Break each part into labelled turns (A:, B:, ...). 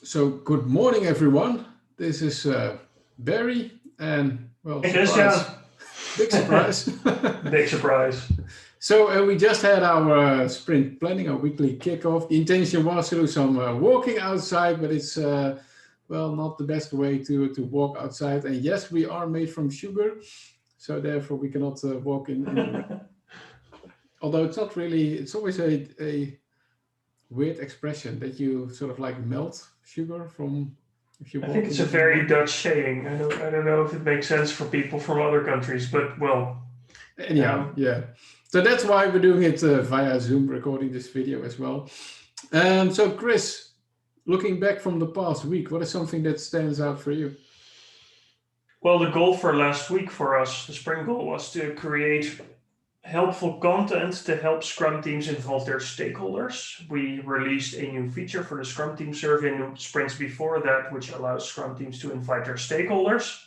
A: So good morning, everyone. This is Barry, and well,
B: Hey, Christian.
A: surprise, big surprise.
B: Big surprise.
A: So we just had our sprint planning, our weekly kickoff. The intention was to do some walking outside, but it's well not the best way to walk outside. And yes, we are made from sugar, so therefore we cannot walk in the rain. Although it's not really, it's always a weird expression that you sort of like melt sugar from if you
B: I think
A: walk
B: it's
A: in
B: a
A: it in the
B: very
A: morning.
B: Dutch saying. I don't know if it makes sense for people from other countries, but well,
A: Anyhow,
B: um,
A: yeah. So that's why we're doing it via Zoom, recording this video as well. So Chris, looking back from the past week, what is something that stands out for you?
B: well, the goal for last week for us, the spring goal, was to create helpful content to help Scrum teams involve their stakeholders. We released a new feature for the Scrum Team Survey in the sprints before that, which allows Scrum teams to invite their stakeholders.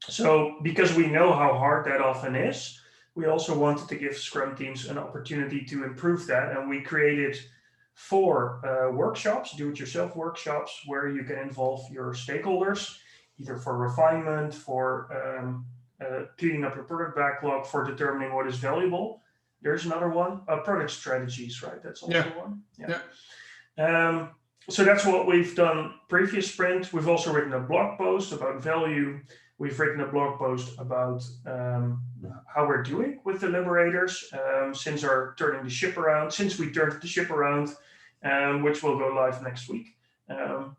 B: So, because we know how hard that often is, we also wanted to give Scrum teams an opportunity to improve that. And we created four workshops, do-it-yourself workshops, where you can involve your stakeholders, either for refinement, for cleaning up your product backlog, for determining what is valuable. There's another one, product strategies, right? That's also
A: Yeah,
B: one.
A: yeah,
B: So that's what we've done previous sprint. We've also written a blog post about value. We've written a blog post about how we're doing with the liberators since we turned the ship around, which will go live next week,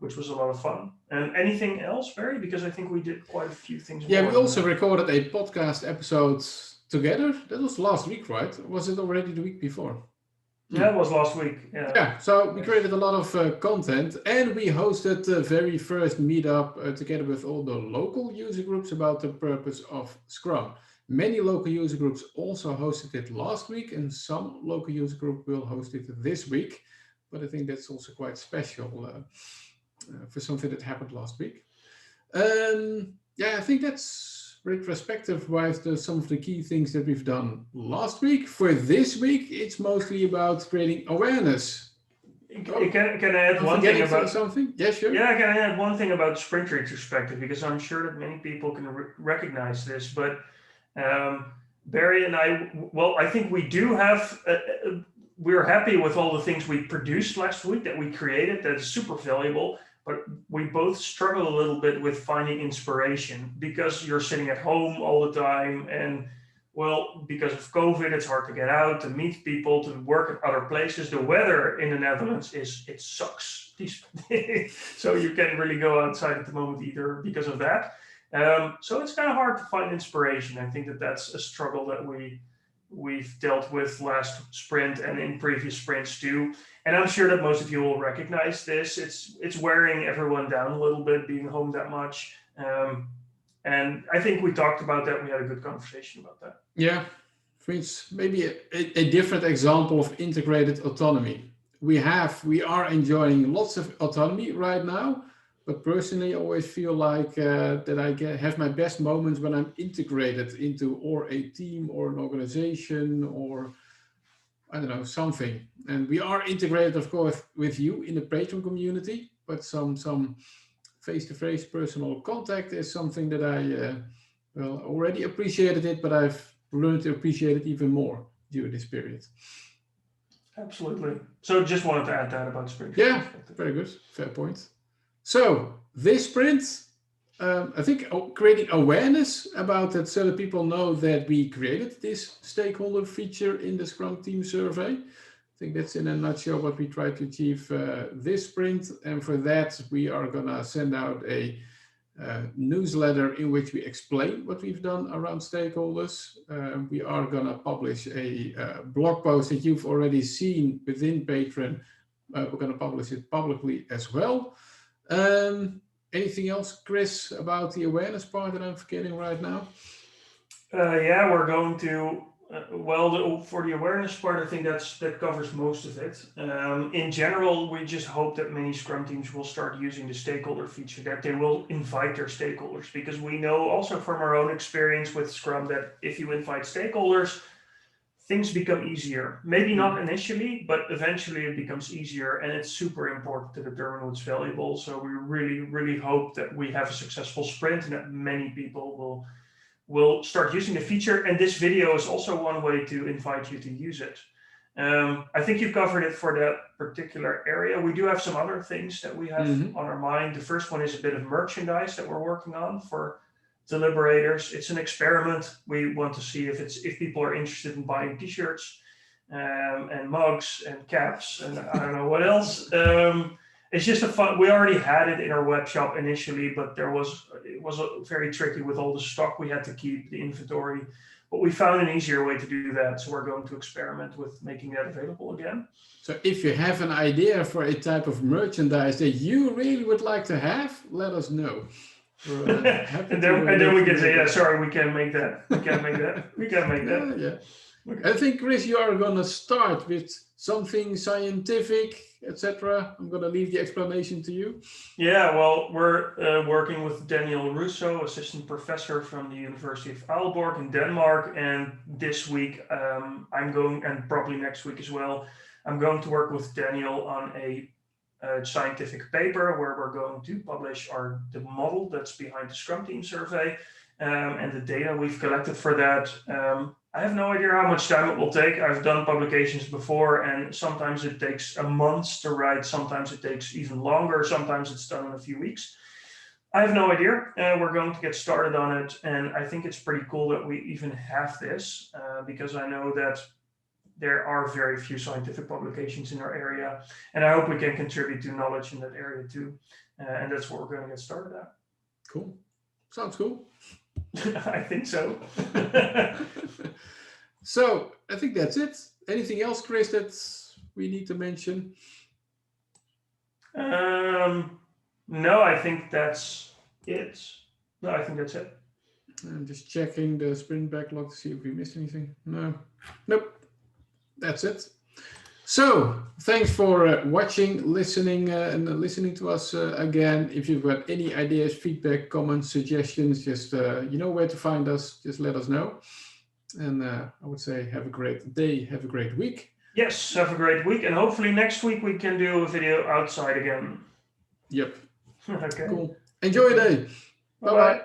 B: which was a lot of fun. And anything else, Barry? Because I think we did quite a few things
A: yeah.
B: more
A: We
B: than
A: also
B: that.
A: recorded a podcast episode together. That was last week, right? Or was it already the week before?
B: Yeah, it was last week. Yeah.
A: Yeah, so we
B: Yes.
A: created a lot of content, and we hosted the very first meetup together with all the local user groups about the purpose of Scrum. Many local user groups also hosted it last week, and some local user group will host it this week. But I think that's also quite special for something that happened last week. Yeah, I think that's retrospective wise some of the key things that we've done last week. For this week, it's mostly about creating awareness. Oh,
B: Can I add
A: I'm
B: one thing
A: forgetting
B: about
A: something? Yeah, sure.
B: Yeah, can I add one thing about sprint retrospective, because I'm sure that many people can recognize this, but um, Barry and I, well, I think we do have, we're happy with all the things we produced last week that we created. That is super valuable, but we both struggle a little bit with finding inspiration because you're sitting at home all the time, and well, because of COVID, it's hard to get out, to meet people, to work at other places. The weather in the Netherlands it sucks. So you can't really go outside at the moment either because of that. So it's kind of hard to find inspiration. I think that that's a struggle that we've dealt with last sprint and in previous sprints too. And I'm sure that most of you will recognize this. It's wearing everyone down a little bit, being home that much. And I think we talked about that. We had a good conversation about that.
A: Yeah, for instance, maybe a different example of integrated autonomy. We are enjoying lots of autonomy right now, but personally, I always feel like that have my best moments when I'm integrated into or a team or an organization or I don't know something. And we are integrated, of course, with you in the Patreon community, but some face-to-face personal contact is something that I well already appreciated it, but I've learned to appreciate it even more during this period.
B: Absolutely. So just wanted to add that about sprint
A: Yeah,
B: retrospective.
A: very good, fair point. So this sprint, I think creating awareness about it so that people know that we created this stakeholder feature in the Scrum Team Survey. I think that's in a nutshell what we try to achieve this sprint. And for that, we are going to send out a newsletter in which we explain what we've done around stakeholders. We are going to publish a blog post that you've already seen within Patreon. We're going to publish it publicly as well. Anything else, Chris, about the awareness part that I'm forgetting right now?
B: Yeah, we're going to. For the awareness part, I think that covers most of it. In general, we just hope that many Scrum teams will start using the stakeholder feature, that they will invite their stakeholders, because we know also from our own experience with Scrum that if you invite stakeholders, things become easier. Maybe not initially, but eventually it becomes easier, and it's super important to determine what's valuable. So we really, really hope that we have a successful sprint and that many people will start using the feature. And this video is also one way to invite you to use it. I think you covered it for that particular area. We do have some other things that we have on our mind. The first one is a bit of merchandise that we're working on for deliberators. It's an experiment. We want to see if people are interested in buying t-shirts and mugs and caps and I don't know what else. It's just a fun. We already had it in our web shop initially, but it was very tricky with all the stock we had to keep, the inventory. But we found an easier way to do that, so we're going to experiment with making that available again.
A: So if you have an idea for a type of merchandise that you really would like to have, let us know.
B: And then we can say, yeah, sorry, we can't make that. We can't make that. We can't make that.
A: Yeah. Okay. I think, Chris, you are going to start with something scientific, etc. I'm going to leave the explanation to you.
B: Yeah, well, we're working with Daniel Russo, assistant professor from the University of Aalborg in Denmark. And this week, I'm going, and probably next week as well, I'm going to work with Daniel on a scientific paper where we're going to publish the model that's behind the Scrum Team Survey and the data we've collected for that. I have no idea how much time it will take. I've done publications before, and sometimes it takes a month to write. Sometimes it takes even longer. Sometimes it's done in a few weeks. I have no idea. We're going to get started on it. And I think it's pretty cool that we even have this because I know that there are very few scientific publications in our area. And I hope we can contribute to knowledge in that area too. And that's what we're going to get started at.
A: Cool. Sounds cool.
B: I think so.
A: So I think that's it. Anything else, Chris, that we need to mention?
B: No, I think that's it. No, I think that's it.
A: I'm just checking the sprint backlog to see if we missed anything. No. Nope. That's it. So thanks for watching, listening, and listening to us again. If you've got any ideas, feedback, comments, suggestions, just you know where to find us. Just let us know. And I would say have a great day, have a great week.
B: Yes, have a great week. And hopefully next week we can do a video outside again.
A: Yep.
B: Okay.
A: Cool. Enjoy your day. Bye-bye.